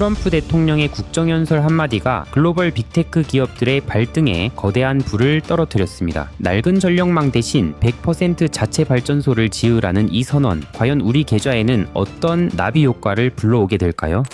트럼프 대통령의 국정연설 한마디가 글로벌 빅테크 기업들의 발등에 거대한 불을 떨어뜨렸습니다. 낡은 전력망 대신 100% 자체 발전소를 지으라는 이 선언, 과연 우리 계좌에는 어떤 나비 효과를 불러오게 될까요?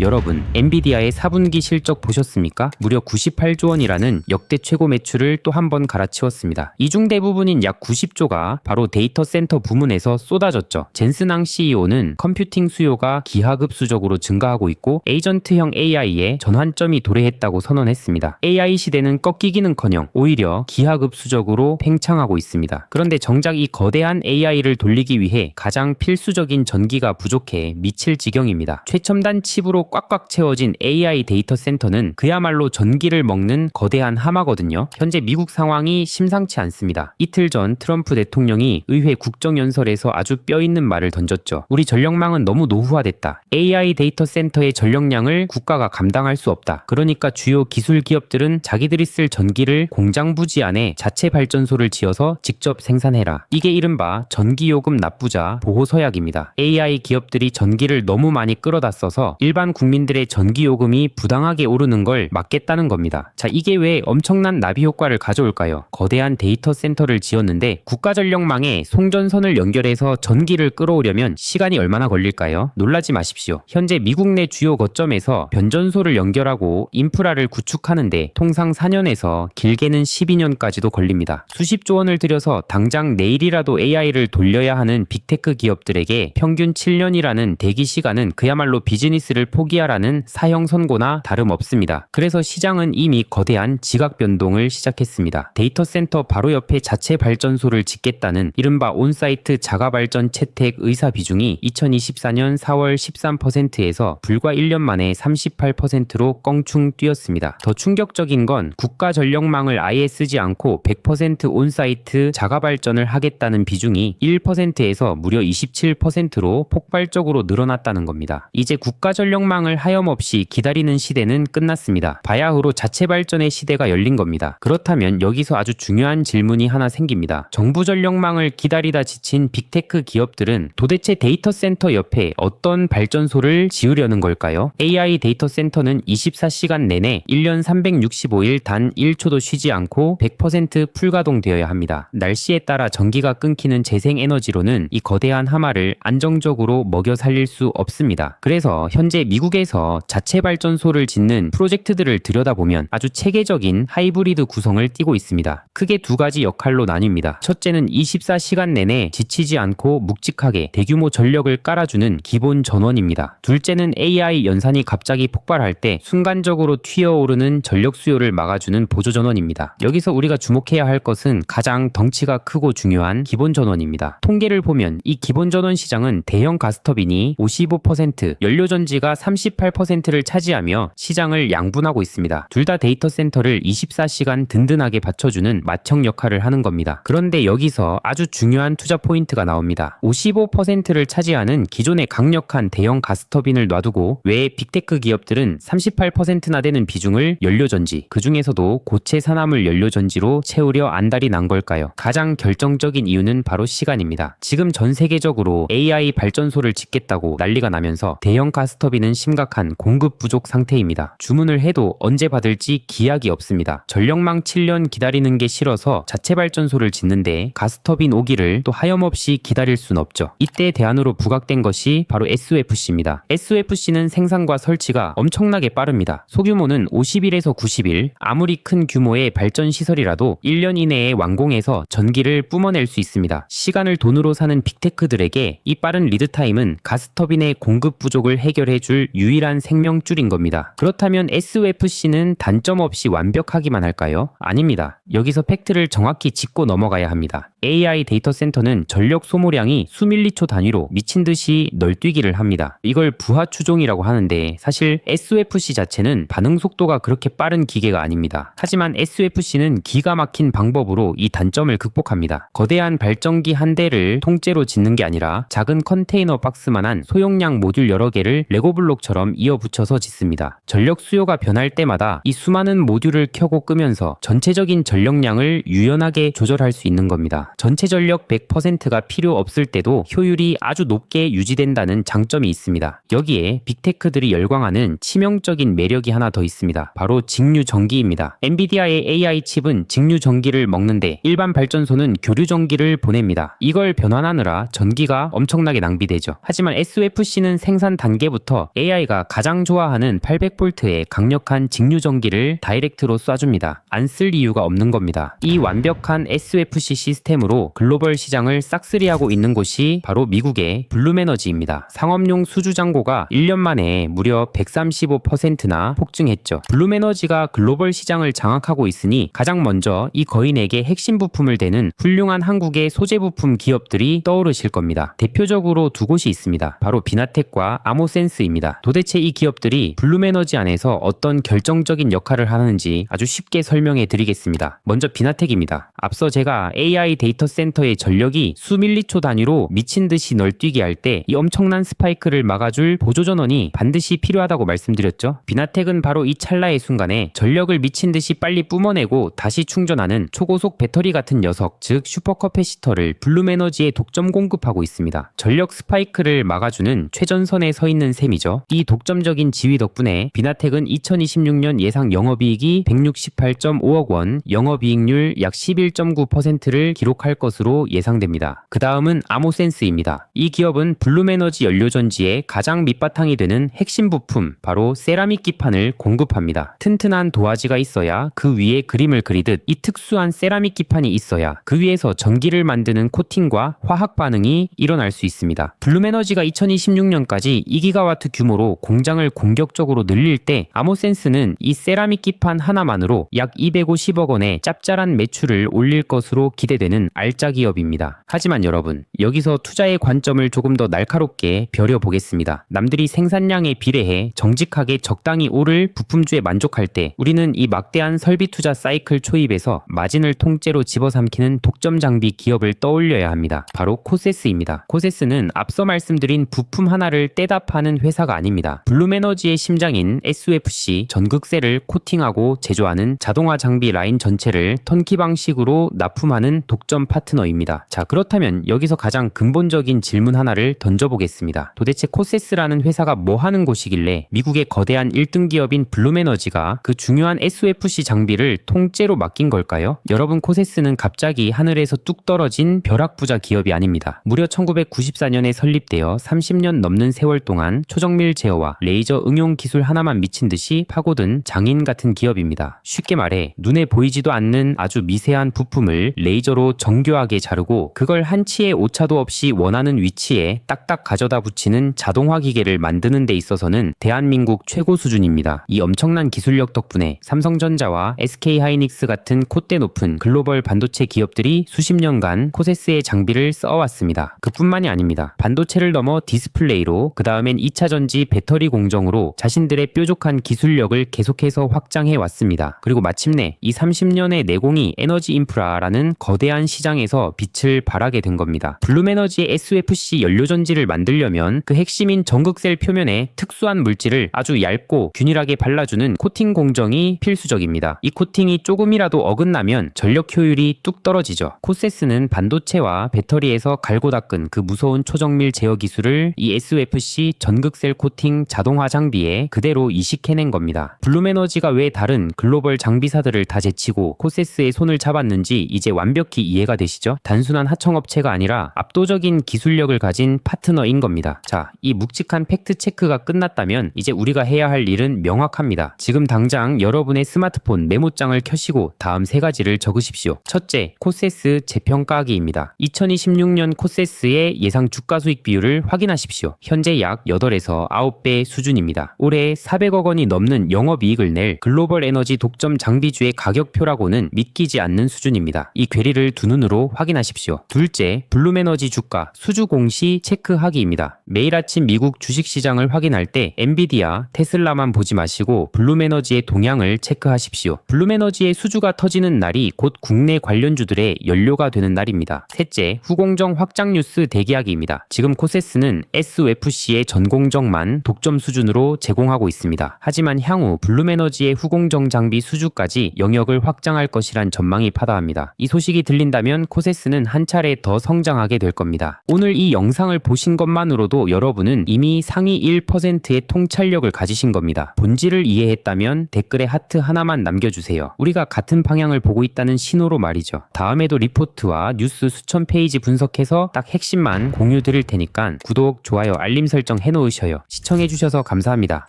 여러분, 엔비디아의 4분기 실적 보셨습니까? 무려 98조 원이라는 역대 최고 매출을 또 한 번 갈아치웠습니다. 이 중 대부분인 약 90조가 바로 데이터 센터 부문에서 쏟아졌죠. 젠슨왕 CEO는 컴퓨팅 수요가 기하급수적으로 증가하고 있고 에이전트형 AI에 전환점이 도래했다고 선언했습니다. AI 시대는 꺾이기는커녕 오히려 기하급수적으로 팽창하고 있습니다. 그런데 정작 이 거대한 AI를 돌리기 위해 가장 필수적인 전기가 부족해 미칠 지경입니다. 최첨단 칩으로 꽉꽉 채워진 AI 데이터 센터는 그야말로 전기를 먹는 거대한 하마거든요. 현재 미국 상황이 심상치 않습니다. 이틀 전 트럼프 대통령이 의회 국정연설에서 아주 뼈있는 말을 던졌죠. 우리 전력망은 너무 노후화됐다. AI 데이터 센터의 전력량을 국가가 감당할 수 없다. 그러니까 주요 기술 기업들은 자기들이 쓸 전기를 공장 부지 안에 자체 발전소를 지어서 직접 생산해라. 이게 이른바 전기요금 납부자 보호서약입니다. AI 기업들이 전기를 너무 많이 끌어다 써서 일반 국민들의 전기요금이 부당하게 오르는 걸 막겠다는 겁니다. 자, 이게 왜 엄청난 나비 효과를 가져올까요? 거대한 데이터 센터를 지었는데 국가 전력망에 송전선을 연결해서 전기를 끌어오려면 시간이 얼마나 걸릴까요? 놀라지 마십시오. 현재 미국 내 주요 거점에서 변전소를 연결하고 인프라를 구축하는데 통상 4년에서 길게는 12년까지도 걸립니다. 수십조 원을 들여서 당장 내일이라도 AI를 돌려야 하는 빅테크 기업들에게 평균 7년이라는 대기 시간은 그야말로 비즈니스를 포기하라는 사형 선고나 다름없습니다. 그래서 시장은 이미 거대한 지각 변동을 시작했습니다. 데이터 센터 바로 옆에 자체 발전소를 짓겠다는 이른바 온사이트 자가발전 채택 의사 비중이 2024년 4월 13%에서 불과 1년 만에 38%로 껑충 뛰었습니다. 더 충격적인 건 국가 전력망을 아예 쓰지 않고 100% 온사이트 자가발전을 하겠다는 비중이 1%에서 무려 27%로 폭발적으로 늘어났다는 겁니다. 이제 국가 전력망을 하염없이 기다리는 시대는 끝났습니다. 바야흐로 자체 발전의 시대가 열린 겁니다. 그렇다면 여기서 아주 중요한 질문이 하나 생깁니다. 정부 전력망을 기다리다 지친 빅테크 기업들은 도대체 데이터 센터 옆에 어떤 발전소를 지으려는 걸까요? AI 데이터 센터는 24시간 내내 1년 365일 단 1초도 쉬지 않고 100% 풀가동되어야 합니다. 날씨에 따라 전기가 끊기는 재생에너지로는 이 거대한 하마를 안정적으로 먹여 살릴 수 없습니다. 그래서 현재 미국에서 자체 발전소를 짓는 프로젝트들을 들여다보면 아주 체계적인 하이브리드 구성을 띠고 있습니다. 크게 두 가지 역할로 나뉩니다. 첫째는 24시간 내내 지치지 않고 묵직하게 대규모 전력을 깔아주는 기본 전원입니다. 둘째는 AI 연산이 갑자기 폭발할 때 순간적으로 튀어오르는 전력 수요를 막아주는 보조 전원입니다. 여기서 우리가 주목해야 할 것은 가장 덩치가 크고 중요한 기본 전원입니다. 통계를 보면 이 기본 전원 시장은 대형 가스터빈이 55%, 연료전지가 38%를 차지하며 시장을 양분하고 있습니다. 둘 다 데이터 센터를 24시간 든든하게 받쳐주는 맏형 역할을 하는 겁니다. 그런데 여기서 아주 중요한 투자 포인트가 나옵니다. 55%를 차지하는 기존의 강력한 대형 가스터빈을 놔두고 왜 빅테크 기업들은 38%나 되는 비중을 연료전지, 그 중에서도 고체 산화물 연료전지로 채우려 안달이 난 걸까요? 가장 결정적인 이유는 바로 시간입니다. 지금 전 세계적으로 AI 발전소를 짓겠다고 난리가 나면서 대형 가스터빈은 심각한 공급 부족 상태입니다. 주문을 해도 언제 받을지 기약이 없습니다. 전력망 7년 기다리는 게 싫어서 자체 발전소를 짓는데 가스터빈 오기를 또 하염없이 기다릴 순 없죠. 이때 대안으로 부각된 것이 바로 SOFC입니다. SOFC는 생산과 설치가 엄청나게 빠릅니다. 소규모는 50일에서 90일, 아무리 큰 규모의 발전 시설이라도 1년 이내에 완공해서 전기를 뿜어낼 수 있습니다. 시간을 돈으로 사는 빅테크들에게 이 빠른 리드타임은 가스터빈의 공급 부족을 해결해줄 유일한 생명줄인 겁니다. 그렇다면 SOFC는 단점 없이 완벽하기만 할까요? 아닙니다. 여기서 팩트를 정확히 짚고 넘어가야 합니다. AI 데이터 센터는 전력 소모량이 수밀리초 단위로 미친 듯이 널뛰기를 합니다. 이걸 부하 추종이라고 하는데 사실 SOFC 자체는 반응 속도가 그렇게 빠른 기계가 아닙니다. 하지만 SOFC는 기가 막힌 방법으로 이 단점을 극복합니다. 거대한 발전기 한 대를 통째로 짓는 게 아니라 작은 컨테이너 박스만한 소용량 모듈 여러 개를 레고 블록 오버클럭처럼 이어붙여서 짓습니다. 전력 수요가 변할 때마다 이 수많은 모듈을 켜고 끄면서 전체적인 전력량을 유연하게 조절할 수 있는 겁니다. 전체 전력 100%가 필요 없을 때도 효율이 아주 높게 유지된다는 장점이 있습니다. 여기에 빅테크들이 열광하는 치명적인 매력이 하나 더 있습니다. 바로 직류 전기입니다. 엔비디아의 AI 칩은 직류 전기를 먹는데 일반 발전소는 교류 전기를 보냅니다. 이걸 변환하느라 전기가 엄청나게 낭비되죠. 하지만 SOFC는 생산 단계부터 AI가 가장 좋아하는 800V의 강력한 직류 전기를 다이렉트로 쏴줍니다. 안 쓸 이유가 없는 겁니다. 이 완벽한 SOFC 시스템으로 글로벌 시장을 싹쓸이하고 있는 곳이 바로 미국의 블룸에너지입니다. 상업용 수주 잔고가 1년 만에 무려 135%나 폭증했죠. 블룸에너지가 글로벌 시장을 장악하고 있으니 가장 먼저 이 거인에게 핵심 부품을 대는 훌륭한 한국의 소재 부품 기업들이 떠오르실 겁니다. 대표적으로 두 곳이 있습니다. 바로 비나텍과 아모센스입니다. 도대체 이 기업들이 블룸에너지 안에서 어떤 결정적인 역할을 하는지 아주 쉽게 설명해 드리겠습니다. 먼저 비나텍입니다. 앞서 제가 AI 데이터 센터의 전력이 수밀리초 단위로 미친 듯이 널뛰게 할 때 이 엄청난 스파이크를 막아줄 보조전원이 반드시 필요하다고 말씀드렸죠. 비나텍은 바로 이 찰나의 순간에 전력을 미친 듯이 빨리 뿜어내고 다시 충전하는 초고속 배터리 같은 녀석, 즉 슈퍼커패시터를 블룸에너지에 독점 공급하고 있습니다. 전력 스파이크를 막아주는 최전선에 서 있는 셈이죠. 이 독점적인 지위 덕분에 비나텍은 2026년 예상 영업이익이 168.5억 원, 영업이익률 약 11.9%를 기록할 것으로 예상됩니다. 그 다음은 아모센스입니다. 이 기업은 블룸에너지 연료전지의 가장 밑바탕이 되는 핵심 부품, 바로 세라믹 기판을 공급합니다. 튼튼한 도화지가 있어야 그 위에 그림을 그리듯 이 특수한 세라믹 기판이 있어야 그 위에서 전기를 만드는 코팅과 화학 반응이 일어날 수 있습니다. 블룸에너지가 2026년까지 2기가와트 규모로 공장을 공격적으로 늘릴 때 아모센스는 이 세라믹 기판 하나만으로 약 250억 원의 짭짤한 매출을 올릴 것으로 기대되는 알짜 기업입니다. 하지만 여러분, 여기서 투자의 관점을 조금 더 날카롭게 벼려보겠습니다. 남들이 생산량에 비례해 정직하게 적당히 오를 부품주에 만족할 때 우리는 이 막대한 설비 투자 사이클 초입에서 마진을 통째로 집어삼키는 독점 장비 기업을 떠올려야 합니다. 바로 코세스입니다. 코세스는 앞서 말씀드린 부품 하나를 떼다 파는 회사가 아닙니다. 블룸에너지의 심장인 SOFC 전극셀을 코팅하고 제조하는 자동화 장비 라인 전체를 턴키 방식으로 납품하는 독점 파트너입니다. 자, 그렇다면 여기서 가장 근본적인 질문 하나를 던져보겠습니다. 도대체 코세스라는 회사가 뭐 하는 곳이길래 미국의 거대한 1등 기업인 블룸에너지가 그 중요한 SOFC 장비를 통째로 맡긴 걸까요? 여러분, 코세스는 갑자기 하늘에서 뚝 떨어진 벼락부자 기업이 아닙니다. 무려 1994년에 설립되어 30년 넘는 세월 동안 초정밀 제어와 레이저 응용 기술 하나만 미친 듯이 파고든 장인 같은 기업입니다. 쉽게 말해 눈에 보이지도 않는 아주 미세한 부품을 레이저로 정교하게 자르고 그걸 한치의 오차도 없이 원하는 위치에 딱딱 가져다 붙이는 자동화 기계를 만드는 데 있어서는 대한민국 최고 수준입니다. 이 엄청난 기술력 덕분에 삼성전자와 SK하이닉스 같은 콧대 높은 글로벌 반도체 기업들이 수십 년간 코세스의 장비를 써왔습니다. 그뿐만이 아닙니다. 반도체를 넘어 디스플레이로, 그 다음엔 2차 전지 배터리 공정으로 자신들의 뾰족한 기술력을 계속해서 확장해 왔습니다. 그리고 마침내 이 30년의 내공이 에너지 인프라라는 거대한 시장에서 빛을 발하게 된 겁니다. 블룸에너지의 SOFC 연료전지를 만들려면 그 핵심인 전극셀 표면에 특수한 물질을 아주 얇고 균일하게 발라주는 코팅 공정이 필수적입니다. 이 코팅이 조금이라도 어긋나면 전력 효율이 뚝 떨어지죠. 코세스는 반도체와 배터리에서 갈고 닦은 그 무서운 초정밀 제어 기술을 이 SOFC 전극셀 코팅 자동화 장비에 그대로 이식해낸 겁니다. 블룸에너지가 왜 다른 글로벌 장비사들을 다 제치고 코세스의 손을 잡았는지 이제 완벽히 이해가 되시죠? 단순한 하청업체가 아니라 압도적인 기술력을 가진 파트너인 겁니다. 자, 이 묵직한 팩트 체크가 끝났다면 이제 우리가 해야 할 일은 명확합니다. 지금 당장 여러분의 스마트폰 메모장을 켜시고 다음 세 가지를 적으십시오. 첫째, 코세스 재평가하기입니다. 2026년 코세스의 예상 주가 수익 비율을 확인하십시오. 현재 약 8에서 9배 수준입니다. 올해 400억 원이 넘는 영업이익을 낼 글로벌 에너지 독점 장비주의 가격표라고는 믿기지 않는 수준입니다. 이 괴리를 두 눈으로 확인하십시오. 둘째, 블룸에너지 주가 수주 공시 체크하기입니다. 매일 아침 미국 주식시장을 확인할 때 엔비디아, 테슬라만 보지 마시고 블룸에너지의 동향을 체크하십시오. 블룸에너지의 수주가 터지는 날이 곧 국내 관련주들의 연료가 되는 날입니다. 셋째, 후공정 확장 뉴스 대기하기입니다. 지금 코세스는 SOFC의 전공정만 정도만 독점 수준으로 제공하고 있습니다. 하지만 향후 블룸에너지의 후공정 장비 수주까지 영역을 확장할 것이란 전망이 파다합니다. 이 소식이 들린다면 코세스는 한 차례 더 성장하게 될 겁니다. 오늘 이 영상을 보신 것만으로도 여러분은 이미 상위 1%의 통찰력을 가지신 겁니다. 본질을 이해했다면 댓글에 하트 하나만 남겨주세요. 우리가 같은 방향을 보고 있다는 신호로 말이죠. 다음에도 리포트와 뉴스 수천 페이지 분석해서 딱 핵심만 공유 드릴 테니까 구독, 좋아요, 알림 설정 해놓으셔요. 시청해주셔서 감사합니다.